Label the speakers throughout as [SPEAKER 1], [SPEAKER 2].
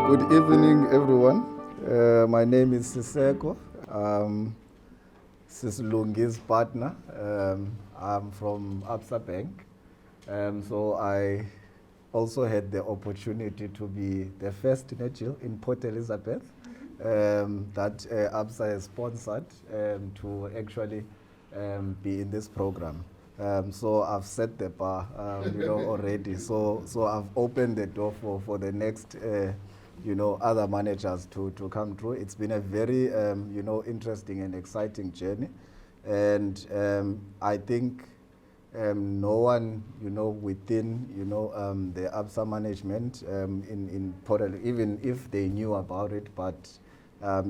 [SPEAKER 1] Good evening, everyone. My name is Siseko. Sislungi's partner. I'm from Absa Bank. So I also had the opportunity to be the first Nigel in Port Elizabeth that Absa has sponsored to actually be in this program. So I've set the bar, already. So I've opened the door for the next, other managers to come through. It's been a very, interesting and exciting journey. And I think no one, within, the Absa management in Port Elizabeth, even if they knew about it, but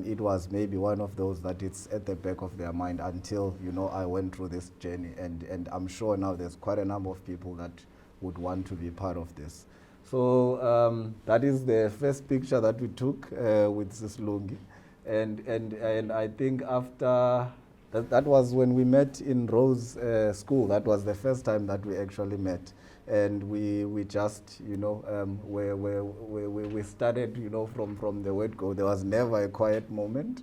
[SPEAKER 1] it was maybe one of those that it's at the back of their mind until, I went through this journey. And I'm sure now there's quite a number of people that would want to be part of this. So that is the first picture that we took with Sislungi. And I think after, that was when we met in Rose School. That was the first time that we actually met. And we just, we started, from the word go. There was never a quiet moment.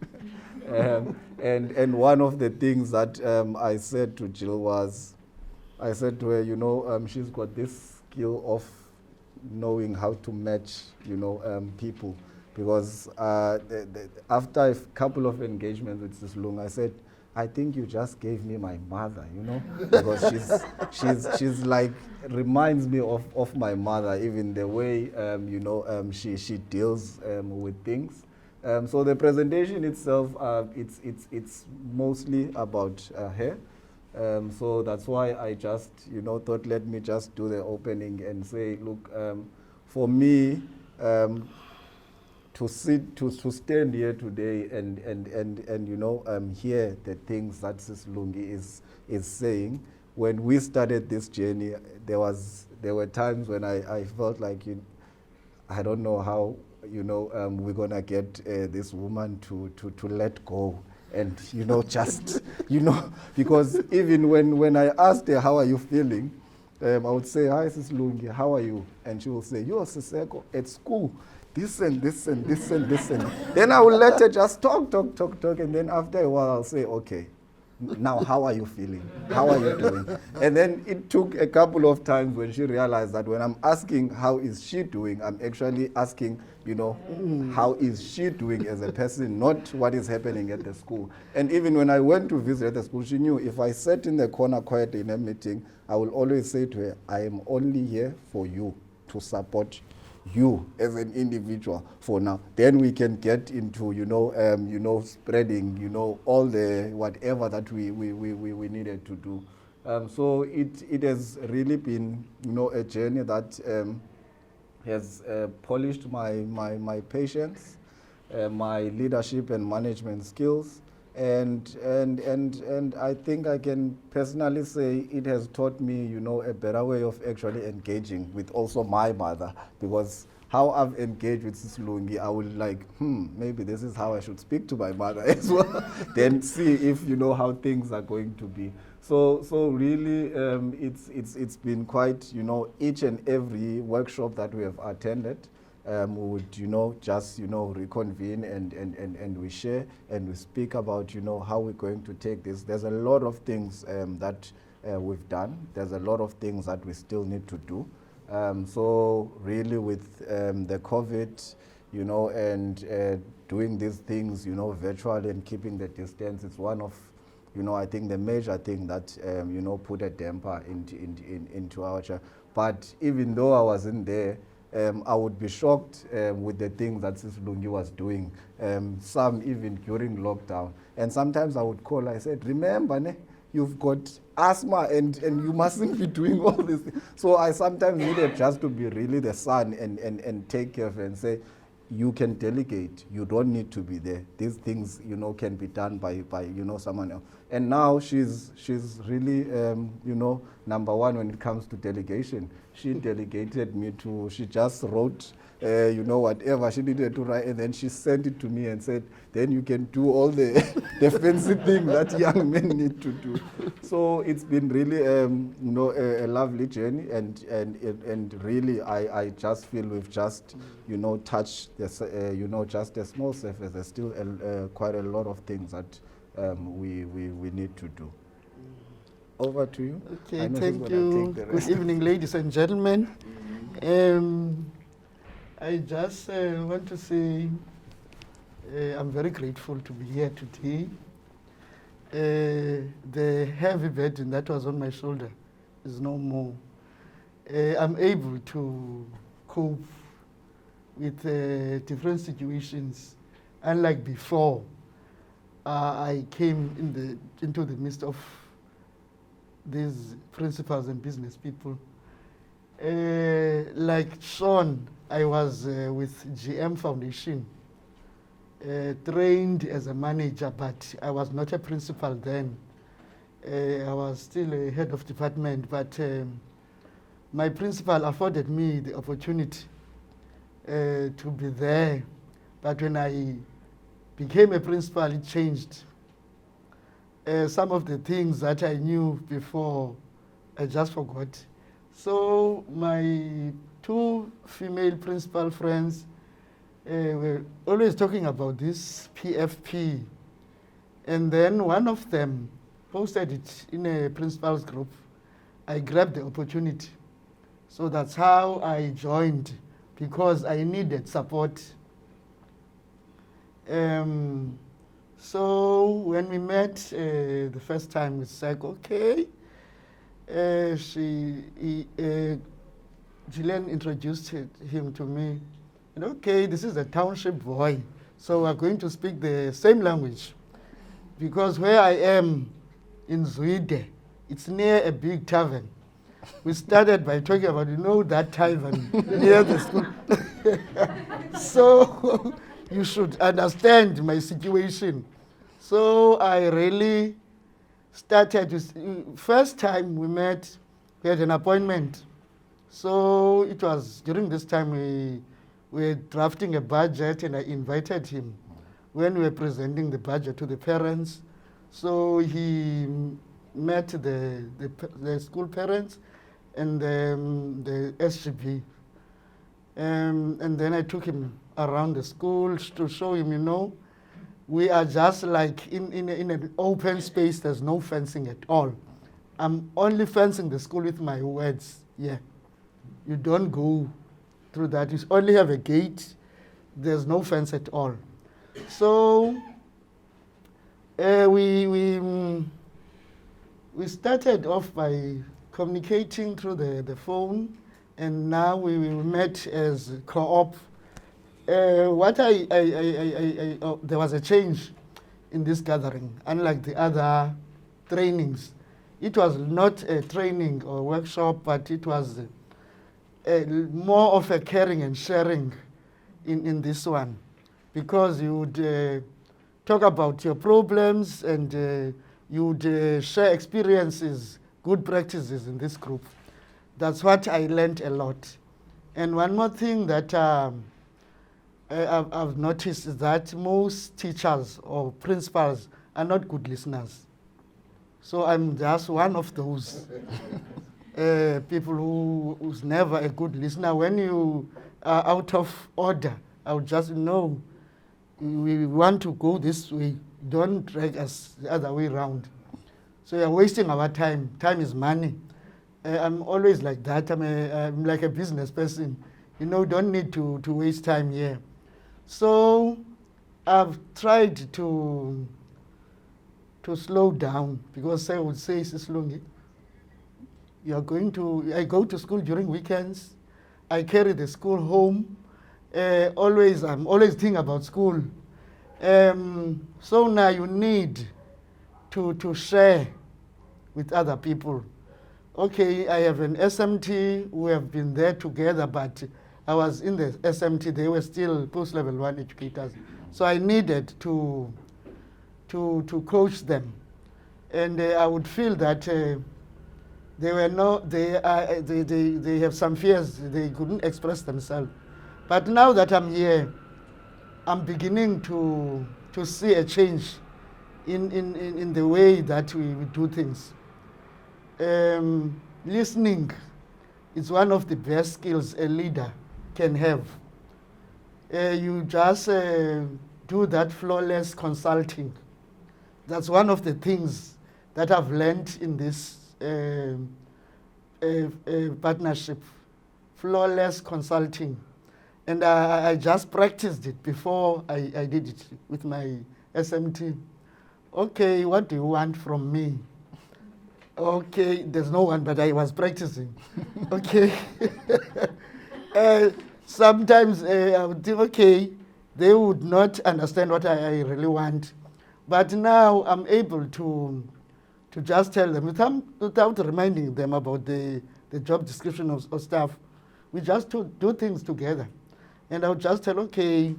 [SPEAKER 1] And one of the things that I said to Jill was, I said to her, she's got this skill of knowing how to match, people. Because after a couple of engagements with Sislung, I said, I think you just gave me my mother, because she's like, reminds me of my mother, even the way, she deals with things. So the presentation itself, it's mostly about her. So that's why I just, thought, let me just do the opening and say, look, for me, to stand here today and hear the things that Sislungi is saying. When we started this journey, there were times when I felt like, I don't know how, we're gonna get this woman to let go. And, just, because even when I asked her, how are you feeling? I would say, hi, Sislungi, how are you? And she will say, you're Siseko at school. This and this and this and this and then I will let her just talk, and then after a while I'll say, okay, now how are you feeling? How are you doing? And then it took a couple of times when she realized that when I'm asking how is she doing, I'm actually asking, how is she doing as a person, not what is happening at the school. And even when I went to visit at the school, she knew if I sat in the corner quietly in a meeting, I will always say to her, I am only here for you, to support you as an individual for now. Then we can get into, spreading, all the whatever that we needed to do. So it has really been, a journey that has polished my patience, my leadership and management skills. And I think I can personally say it has taught me, a better way of actually engaging with also my mother, because how I've engaged with Sislungi, I would like, maybe this is how I should speak to my mother as well. Then see if how things are going to be. So really, it's been quite, each and every workshop that we have attended. We would, just, reconvene and we share and we speak about, how we're going to take this. There's a lot of things that we've done. There's a lot of things that we still need to do. So really with the COVID, and doing these things, virtually and keeping the distance, it's one of, I think the major thing that, put a damper into our child. But even though I wasn't there, I would be shocked with the things that Sislungi was doing, some even during lockdown. And sometimes I would call, I said, remember, you've got asthma and you mustn't be doing all this. So I sometimes needed just to be really the son and take care of her and say, you can delegate, you don't need to be there. These things, can be done by someone else. And now she's really, number one when it comes to delegation. she delegated me to, she just wrote, you know, whatever she needed to write, and then she sent it to me and said, then you can do all the, the fancy thing that young men need to do. So it's been really, you know, a lovely journey, and really, I just feel we've just, you know, touched this, you know, just a small surface. There's still quite a lot of things that we need to do. Over to you.
[SPEAKER 2] Okay, thank you. Good evening, ladies and gentlemen. I just want to say I'm very grateful to be here today. The heavy burden that was on my shoulder is no more. I'm able to cope with different situations. Unlike before, I came into the midst of these principals and business people. Like Sean, I was with GM Foundation, trained as a manager, but I was not a principal then. I was still a head of department, but my principal afforded me the opportunity to be there. But when I became a principal, it changed. Some of the things that I knew before, I just forgot. So my two female principal friends were always talking about this PFP. And then one of them posted it in a principal's group. I grabbed the opportunity. So that's how I joined, because I needed support. So when we met the first time, we said, okay. Gillian introduced him to me. And okay, this is a township boy, so we're going to speak the same language. Because where I am in Zwide, it's near a big tavern. We started by talking about, you know, that tavern near the school. So you should understand my situation. So I really started to, first time we met, we had an appointment. So it was during this time we were drafting a budget, and I invited him when we were presenting the budget to the parents. So he met the school parents and the SGB. And then I took him around the school to show him, you know, we are just like in an open space. There's no fencing at all. I'm only fencing the school with my words. Yeah, you don't go through that. You only have a gate. There's no fence at all. So we started off by communicating through the phone, and now we met as co-op. There was a change in this gathering. Unlike the other trainings, it was not a training or workshop, but it was more of a caring and sharing in this one, because you would talk about your problems, and you would share experiences, good practices in this group. That's what I learned a lot. And one more thing that I've noticed is that most teachers or principals are not good listeners. So I'm just one of those people who's never a good listener. When you are out of order, I would just know, we want to go this way. Don't drag us the other way around. So you're wasting our time. Time is money. I'm always like that. I'm like a business person. You know, don't need to waste time here. So I've tried to slow down, because I would say, Sislungi, I go to school during weekends. I carry the school home. I'm always thinking about school. So now you need to share with other people. Okay, I have an SMT. We have been there together, but I was in the SMT. They were still post-level 1 educators. So I needed to coach them. And I would feel that they were they have some fears. They couldn't express themselves. But now that I'm here, I'm beginning to see a change in the way that we do things. Listening is one of the best skills a leader can have. You just do that flawless consulting. That's one of the things that I've learned in this partnership, flawless consulting. And I just practiced it before I did it with my SMT. Okay, what do you want from me? Okay, there's no one, but I was practicing. Okay. Sometimes I would think, okay, they would not understand what I really want. But now I'm able to just tell them without reminding them about the job description of stuff. We just do things together. And I'll just tell, okay,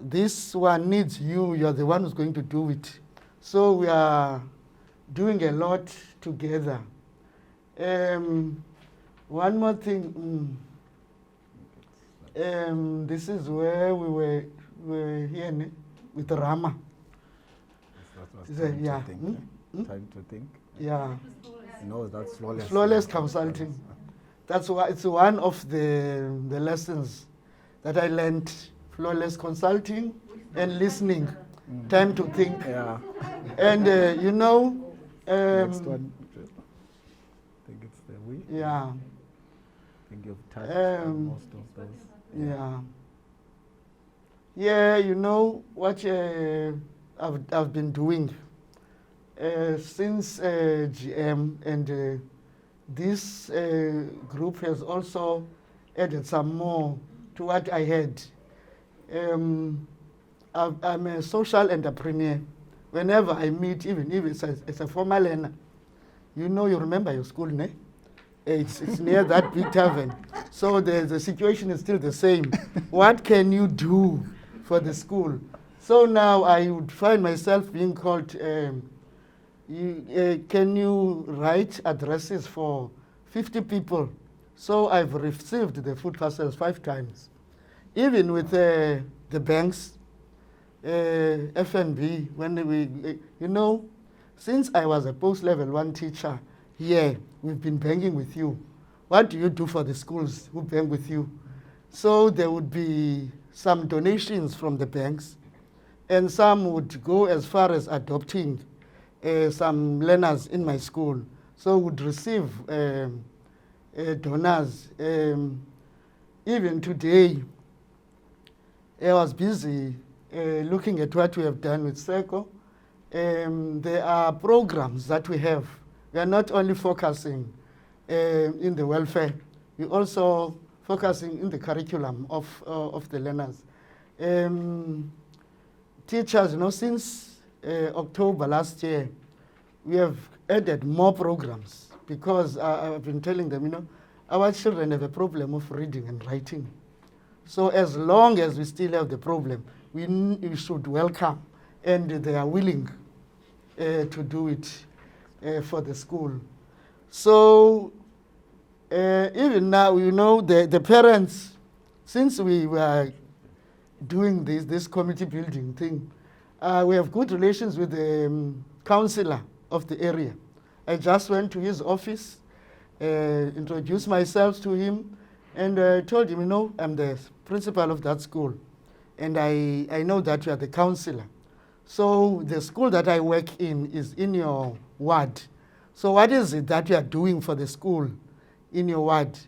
[SPEAKER 2] this one needs you. You're the one who's going to do it. So we are doing a lot together. One more thing. This is where we were here with Rama.
[SPEAKER 1] Time
[SPEAKER 2] Yeah.
[SPEAKER 1] to think. Time to think.
[SPEAKER 2] Yeah.
[SPEAKER 1] No, that's flawless.
[SPEAKER 2] Flawless consulting. That's why it's one of the lessons that I learned. Flawless consulting and listening. Time to think.
[SPEAKER 1] Yeah.
[SPEAKER 2] And
[SPEAKER 1] Next one. I think it's the we.
[SPEAKER 2] Yeah.
[SPEAKER 1] I think you've touched on most of those.
[SPEAKER 2] Yeah. Yeah, you know what I've been doing since GM, and this group has also added some more to what I had. I'm a social entrepreneur. Whenever I meet, even if it's a former learner, you remember your school, ne? It's near that big tavern. So the situation is still the same. What can you do for the school? So now I would find myself being called, can you write addresses for 50 people? So I've received the food parcels 5 times. Even with the banks, FNB, when we, since I was a post-level 1 teacher, here, we've been banking with you. What do you do for the schools who bank with you? So there would be some donations from the banks, and some would go as far as adopting some learners in my school. So would receive donors. Even today, I was busy looking at what we have done with SECO. There are programs that we have. We are not only focusing in the welfare, we're also focusing in the curriculum of the learners. Teachers, since October last year, we have added more programs because I've been telling them, our children have a problem of reading and writing. So as long as we still have the problem, we should welcome, and they are willing to do it for the school. So even now, the parents, since we were doing this community building thing, we have good relations with the councillor of the area. I just went to his office, introduced myself to him, and told him, I'm the principal of that school, and I know that you are the councillor. So the school that I work in is in your ward. So what is it that you are doing for the school in your ward?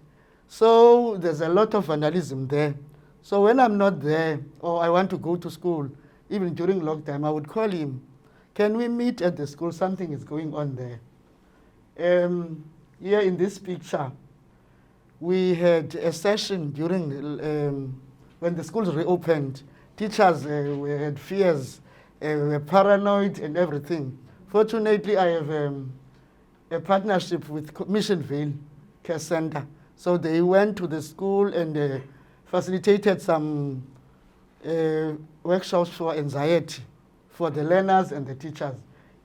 [SPEAKER 2] So there's a lot of vandalism there. So when I'm not there, or I want to go to school, even during lockdown, I would call him. Can we meet at the school? Something is going on there. Here in this picture, we had a session during when the schools reopened. Teachers had fears, were paranoid and everything. Fortunately, I have a partnership with Missionville Care Center. So they went to the school and facilitated some workshops for anxiety for the learners and the teachers.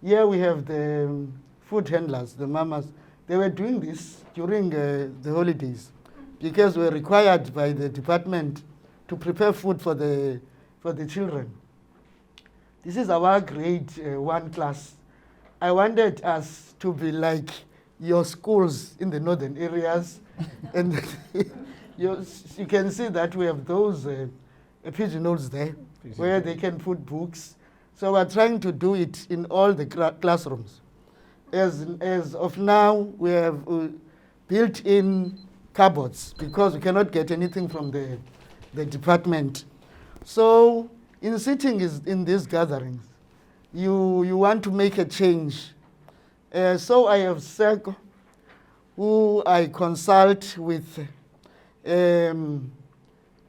[SPEAKER 2] Here we have the food handlers, the mamas. They were doing this during the holidays because we were required by the department to prepare food for the children. This is our grade 1 class. I wanted us to be like your schools in the northern areas. And you can see that we have those pigeonholes there where they can put books. So we're trying to do it in all the classrooms. As of now, we have built-in cupboards because we cannot get anything from the department. So in sitting in these gatherings, you want to make a change. So I have SECO, who I consult with in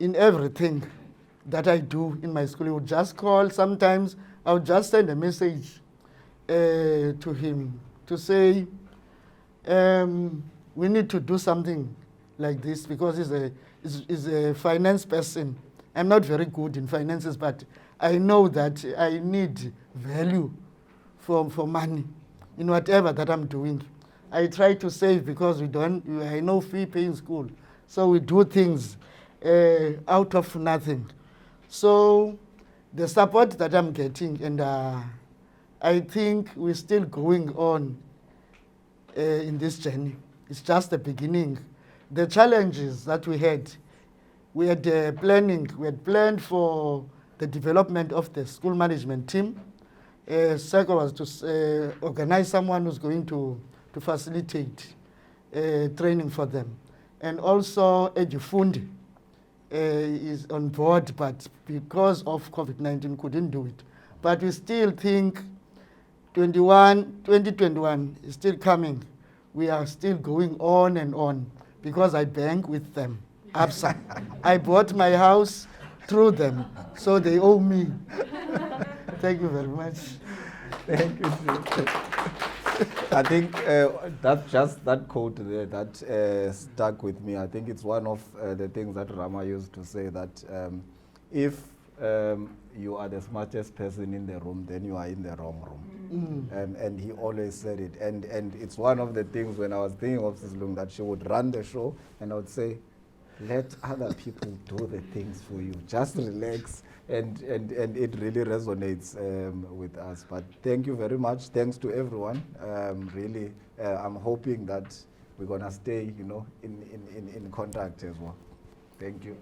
[SPEAKER 2] everything that I do in my school. He would just call. Sometimes I would just send a message to him to say, we need to do something like this because he's a finance person. I'm not very good in finances, but I know that I need value for money in whatever that I'm doing. I try to save because I know fee paying school. So we do things out of nothing. So the support that I'm getting, and I think we're still going on in this journey. It's just the beginning. The challenges that we had planning. We had planned for the development of the school management team. Second was to organize someone who's going to facilitate training for them. And also Edufundi is on board, but because of COVID-19 couldn't do it. But we still think 2021 is still coming. We are still going on and on because I bank with them. ABSA. I bought my house through them, so they owe me. Thank you very much.
[SPEAKER 1] Thank you. I think that's just that quote there that stuck with me. I think it's one of the things that Rama used to say, that if you are the smartest person in the room, then you are in the wrong room. And he always said it. And it's one of the things when I was thinking of Sislung, that she would run the show and I would say, let other people do the things for you. Just relax. And it really resonates with us. But thank you very much. Thanks to everyone. Really, I'm hoping that we're going to stay, in contact as well. Thank you.